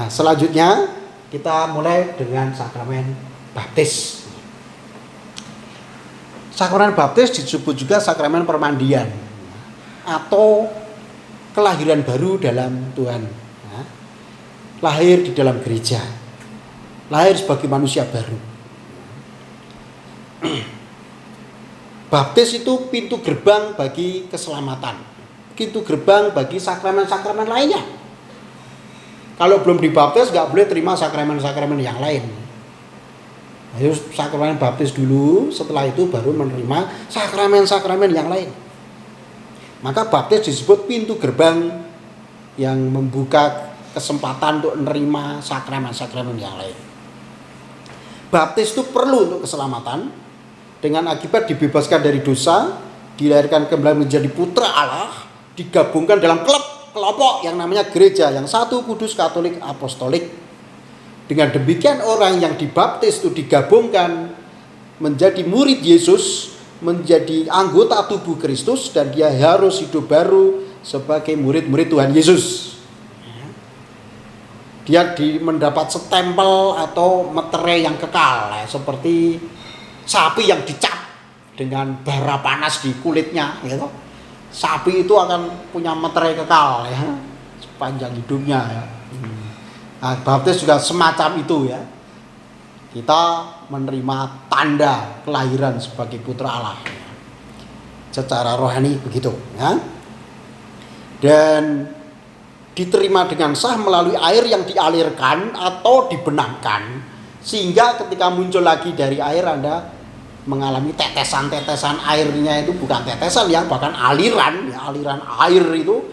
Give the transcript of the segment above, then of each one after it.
Nah, selanjutnya kita mulai dengan sakramen baptis. Sakramen baptis disebut juga sakramen permandian atau kelahiran baru dalam Tuhan. Nah, lahir di dalam gereja, lahir sebagai manusia baru. Baptis itu pintu gerbang bagi keselamatan, pintu gerbang bagi sakramen-sakramen lainnya. Kalau belum dibaptis nggak boleh terima sakramen-sakramen yang lain. Harus sakramen baptis dulu, setelah itu baru menerima sakramen-sakramen yang lain. Maka baptis disebut pintu gerbang yang membuka kesempatan untuk menerima sakramen-sakramen yang lain. Baptis itu perlu untuk keselamatan, dengan akibat dibebaskan dari dosa, dilahirkan kembali menjadi putra Allah, digabungkan dalam kelompok yang namanya gereja, yang satu, kudus, katolik, apostolik. Dengan demikian orang yang dibaptis itu digabungkan menjadi murid Yesus, menjadi anggota tubuh Kristus, dan dia harus hidup baru sebagai murid-murid Tuhan Yesus. Dia mendapat stempel atau meterai yang kekal, seperti sapi yang dicap dengan bara panas di kulitnya, gitu. Sapi itu akan punya meterai kekal ya, sepanjang hidupnya ya. Nah, baptis juga semacam itu ya. Kita menerima tanda kelahiran sebagai putra Allah. Secara rohani begitu ya. Dan diterima dengan sah melalui air yang dialirkan atau dibenamkan, sehingga ketika muncul lagi dari air Anda mengalami tetesan-tetesan airnya itu bukan tetesan ya, bahkan aliran ya, aliran air itu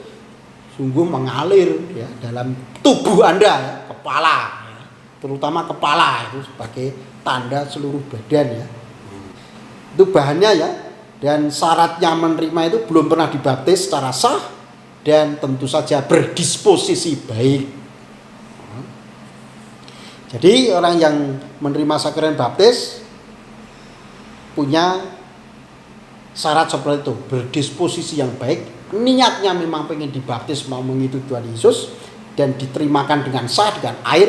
sungguh mengalir ya dalam tubuh Anda ya, kepala ya, terutama kepala itu sebagai tanda seluruh badan ya. Itu bahannya ya, dan syaratnya menerima itu belum pernah dibaptis secara sah dan tentu saja berdisposisi baik. Jadi orang yang menerima sakramen baptis punya syarat seperti itu, berdisposisi yang baik, niatnya memang pengen dibaptis, mau mengikuti Tuhan Yesus, dan diterimakan dengan sah, dengan air,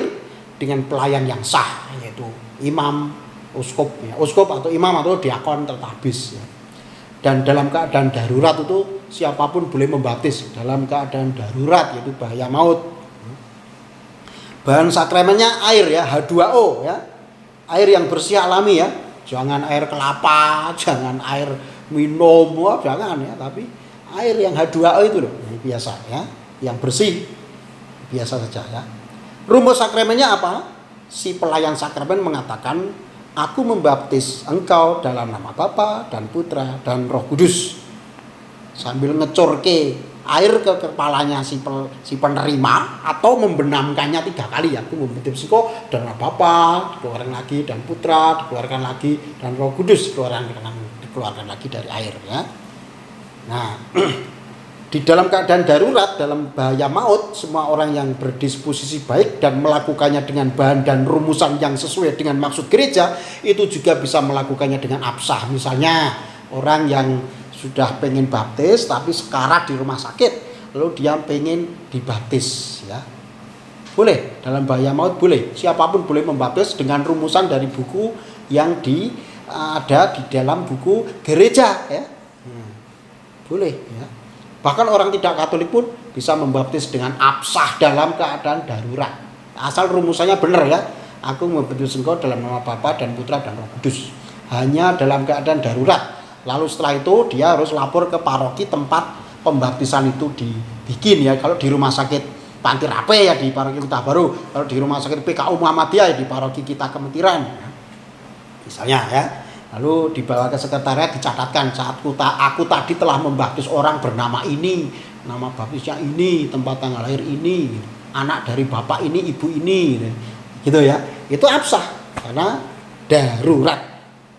dengan pelayan yang sah, yaitu imam, uskup ya, uskup atau imam atau diakon tertabis ya. Dan dalam keadaan darurat itu siapapun boleh membaptis dalam keadaan darurat, yaitu bahaya maut. Bahan sakramennya air ya, H2O ya, air yang bersih alami ya, jangan air kelapa, jangan air minum, jangan ya, tapi air yang H2O itu loh, biasa ya, yang bersih, biasa saja ya. Rumus sakramennya apa? Si pelayan sakramen mengatakan, aku membaptis engkau dalam nama Bapa dan Putra dan Roh Kudus, sambil ngecurke air ke kepalanya si penerima, atau membenamkannya 3 kali. Aku membaptis engkau dalam nama Bapa, dikeluarkan lagi, dan Putra, dikeluarkan lagi, dan Roh Kudus, dikeluarkan lagi dari air ya. Nah, di dalam keadaan darurat, dalam bahaya maut, semua orang yang berdisposisi baik dan melakukannya dengan bahan dan rumusan yang sesuai dengan maksud gereja, itu juga bisa melakukannya dengan absah. Misalnya orang yang sudah pengen baptis tapi sekarat di rumah sakit, lalu dia pengen dibaptis ya, boleh, dalam bahaya maut boleh, siapapun boleh membaptis dengan rumusan dari buku yang ada di dalam buku gereja ya. Boleh ya. Bahkan orang tidak Katolik pun bisa membaptis dengan absah dalam keadaan darurat, asal rumusannya benar ya. Aku membaptis engkau dalam nama Bapa dan Putra dan Roh Kudus, hanya dalam keadaan darurat. Lalu setelah itu dia harus lapor ke paroki tempat pembaptisan itu dibikin ya. Kalau di rumah sakit Panti Rape ya di paroki Kota Baru, kalau di rumah sakit PKU Muhammadiyah ya di paroki kita Kemetiran ya, misalnya ya. Lalu dibawa ke sekretariat, dicatatkan, saat aku tadi telah membaptis orang bernama ini, nama baptisnya ini, tempat tanggal lahir ini, anak dari bapak ini, ibu ini, gitu ya. Itu absah karena darurat.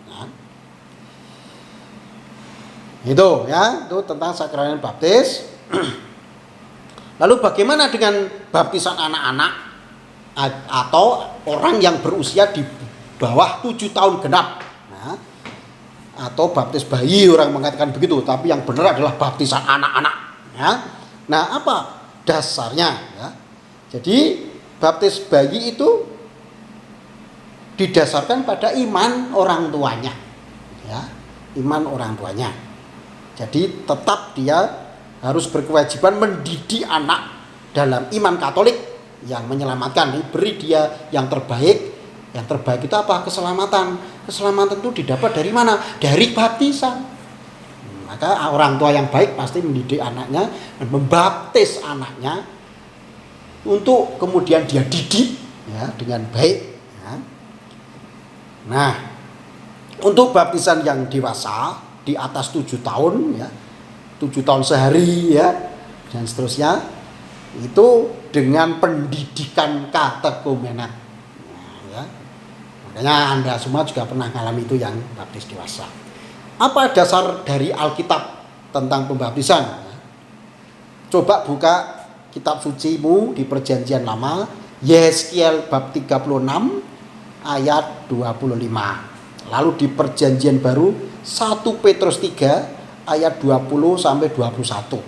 Nah, itu ya, itu tentang sakramen baptis. Lalu bagaimana dengan baptisan anak-anak atau orang yang berusia di bawah 7 tahun genap? Atau baptis bayi, orang mengatakan begitu, tapi yang benar adalah baptisan anak-anak ya. Nah, apa dasarnya ya? Jadi baptis bayi itu didasarkan pada iman orang tuanya, ya, iman orang tuanya. Jadi tetap dia harus berkewajiban mendidik anak dalam iman Katolik yang menyelamatkan, beri dia yang terbaik. Yang terbaik itu apa? Keselamatan. Keselamatan itu didapat dari mana? Dari baptisan. Maka orang tua yang baik pasti mendidik anaknya dan membaptis anaknya untuk kemudian dia didik, ya, dengan baik, ya. Nah, untuk baptisan yang dewasa di atas 7 tahun, ya, 7 tahun sehari, ya, dan seterusnya, itu dengan pendidikan katekumenak, ya. Makanya Anda semua juga pernah mengalami itu yang baptis dewasa. Apa dasar dari Alkitab tentang pembaptisan? Coba buka kitab sucimu di Perjanjian Lama, Yeskiel bab 36 ayat 25. Lalu di Perjanjian Baru 1 Petrus 3 ayat 20 sampai 21.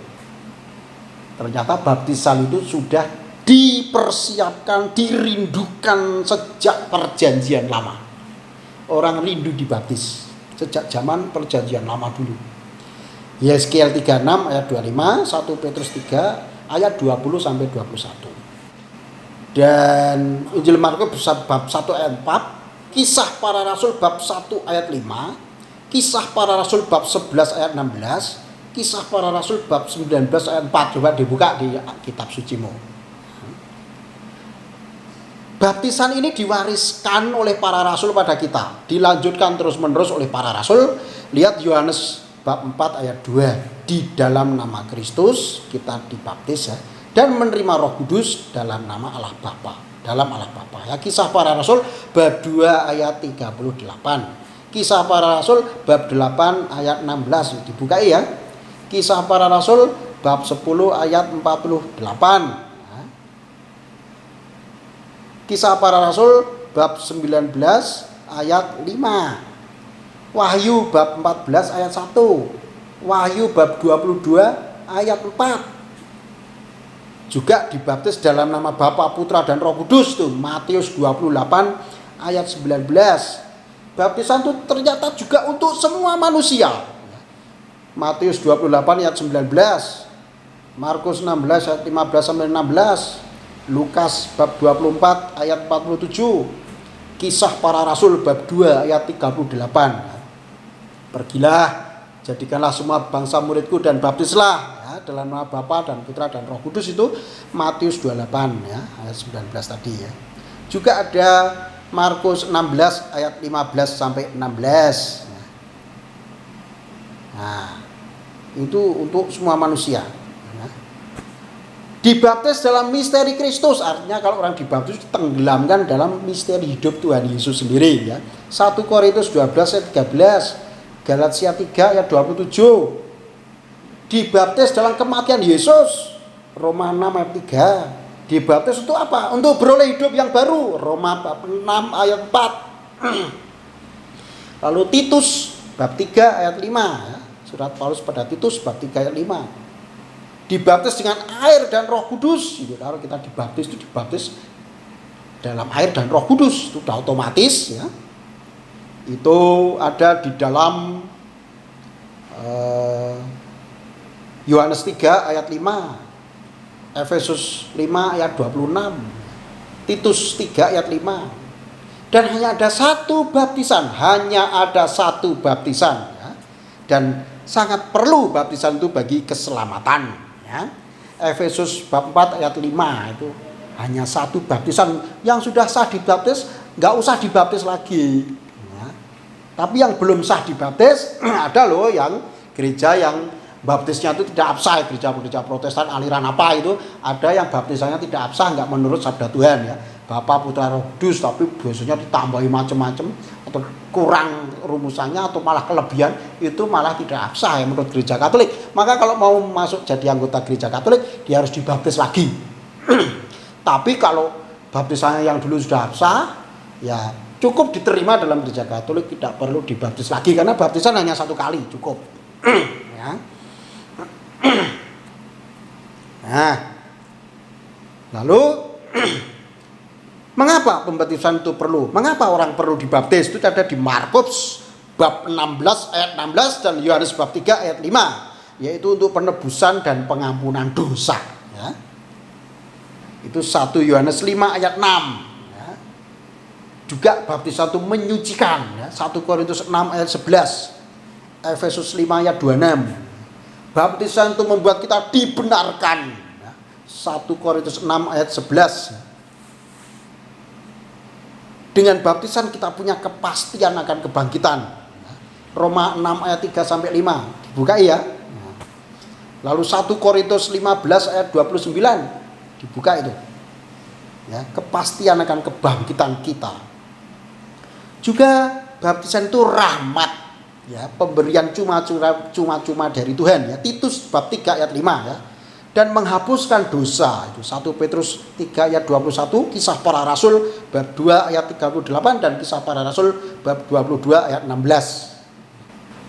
Ternyata baptisan itu sudah dipersiapkan, dirindukan sejak Perjanjian Lama. Orang rindu dibaptis sejak zaman Perjanjian Lama dulu. Yeskiel 36 ayat 25, 1 Petrus 3 ayat 20 sampai 21. Dan Injil Markus bab 1 ayat 4, Kisah Para Rasul bab 1 ayat 5, Kisah Para Rasul bab 11 ayat 16, Kisah Para Rasul bab 19 ayat 4. Coba dibuka di kitab sucimu. Baptisan ini diwariskan oleh para rasul pada kita, dilanjutkan terus-menerus oleh para rasul. Lihat Yohanes bab 4 ayat 2, di dalam nama Kristus kita dibaptis, ya, dan menerima Roh Kudus dalam nama Allah Bapa, dalam Allah Bapa. Ya, Kisah Para Rasul bab 2 ayat 38. Kisah Para Rasul bab 8 ayat 16, dibukai ya. Kisah Para Rasul bab 10 ayat 48. Kisah Para Rasul bab 19 ayat 5. Wahyu bab 14 ayat 1. Wahyu bab 22 ayat 4. Juga dibaptis dalam nama Bapa, Putra dan Roh Kudus tuh, Matius 28 ayat 19. Baptisan itu ternyata juga untuk semua manusia. Matius 28 ayat 19. Markus 16 ayat 15 sampai 16. Lukas bab 24 ayat 47. Kisah Para Rasul bab 2 ayat 38. Pergilah, jadikanlah semua bangsa muridku dan baptislah, ya, dalam nama Bapa dan Putra dan Roh Kudus, itu Matius 28 ya, ayat 19 tadi ya. Juga ada Markus 16 ayat 15 sampai 16. Nah, itu untuk semua manusia. Dibaptis dalam misteri Kristus, artinya kalau orang dibaptis tenggelamkan dalam misteri hidup Tuhan Yesus sendiri ya. 1 Korintus 12 ayat 13, Galatia 3 ayat 27. Dibaptis dalam kematian Yesus, Roma 6 ayat 3. Dibaptis untuk apa? Untuk beroleh hidup yang baru, Roma bab 6 ayat 4. Lalu Titus bab 3 ayat 5 ya. Surat Paulus pada Titus bab 3 ayat 5. Dibaptis dengan air dan Roh Kudus. Kalau kita dibaptis itu dibaptis dalam air dan Roh Kudus, itu sudah otomatis ya. Itu ada di dalam Yohanes 3 ayat 5, Efesus 5 ayat 26, Titus 3 ayat 5. Dan hanya ada satu baptisan, ya. Dan sangat perlu baptisan itu bagi keselamatan. Ya. Efesus bab 4 ayat 5 itu hanya satu baptisan, yang sudah sah dibaptis nggak usah dibaptis lagi. Ya. Tapi yang belum sah dibaptis ada loh yang gereja yang baptisnya itu tidak absah, gereja-gereja Protestan aliran apa itu, ada yang baptisannya tidak absah, nggak menurut sabda Tuhan ya. Bapa, Putra, Roh Kudus, tapi biasanya ditambahi macam-macam atau kurang rumusannya atau malah kelebihan, itu malah tidak absah ya menurut gereja Katolik. Maka kalau mau masuk jadi anggota gereja Katolik, dia harus dibaptis lagi. Tapi kalau baptisannya yang dulu sudah absah, ya cukup diterima dalam gereja Katolik, tidak perlu dibaptis lagi karena baptisan hanya satu kali cukup. Ya. Nah, lalu Mengapa pembaptisan itu perlu? Mengapa orang perlu dibaptis? Itu ada di Markus bab 16 ayat 16 dan Yohanes bab 3 ayat 5, yaitu untuk penebusan dan pengampunan dosa, ya. Itu 1 Yohanes 5 ayat 6, ya. Juga baptisan itu menyucikan, ya. 1 Korintus 6 ayat 11, Efesus 5 ayat 26. Baptisan itu membuat kita dibenarkan, ya. 1 Korintus 6 ayat 11. Dengan baptisan kita punya kepastian akan kebangkitan. Roma 6 ayat 3 sampai 5. Dibuka ya. Lalu 1 Korintus 15 ayat 29. Dibuka itu. Ya, kepastian akan kebangkitan kita. Juga baptisan itu rahmat, ya, pemberian cuma-cuma dari Tuhan, ya. Titus bab 3 ayat 5, ya. Dan menghapuskan dosa, itu 1 Petrus 3 ayat 21, Kisah Para Rasul bab 2 ayat 38 dan Kisah Para Rasul bab 22 ayat 16.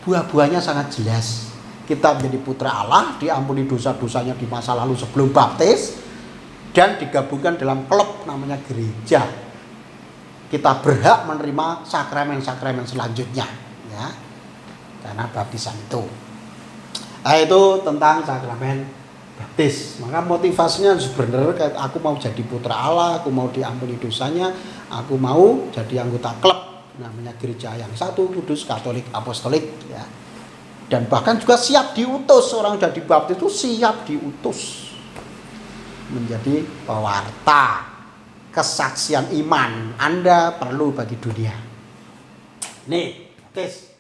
Buah-buahnya sangat jelas. Kita menjadi putra Allah, diampuni dosa-dosanya di masa lalu sebelum baptis, dan digabungkan dalam klub namanya gereja. Kita berhak menerima sakramen-sakramen selanjutnya, ya, karena baptisan itu. Nah, itu tentang sakramen baptis. Maka motivasinya sebenarnya kayak aku mau jadi putra Allah, aku mau diampuni dosanya, aku mau jadi anggota klub namanya gereja yang satu, kudus, katolik, apostolik, ya. Dan bahkan juga siap diutus, orang sudah dibaptis itu siap diutus menjadi pewarta kesaksian iman Anda perlu bagi dunia. Nih, baptis.